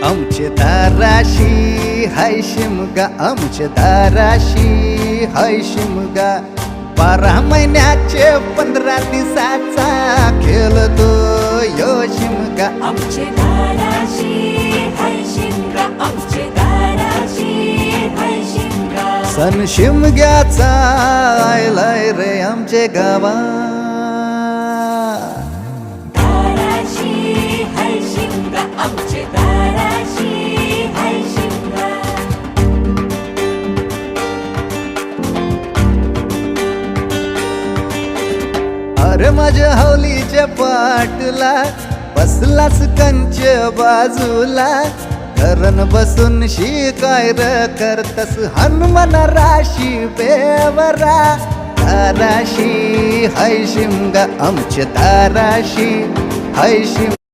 आमचे दाराशी हाय शिमगा, आमचे दाराशी हाय शिमगा. 12 महिन्याचे 15 दिवसाचा खेळतो यो शिमगा. आमचे दाराशी हाय शिमगा, आमचे दाराशी हाय शिमगा. सण शिमग्याचा आयलाय रे आमचे गावा. दाराशी हाय शिमगा, आमचे दाराशी हाय शिमगा. अरे माझ्या हौलीच्या पाटला बसलास कंच बाजूला. धरण बसून शिकाय र करतस हनुमान राशी बेवरा. दाराशी हाय शिमगा, आमच्या दाराशी हाय शिमगा.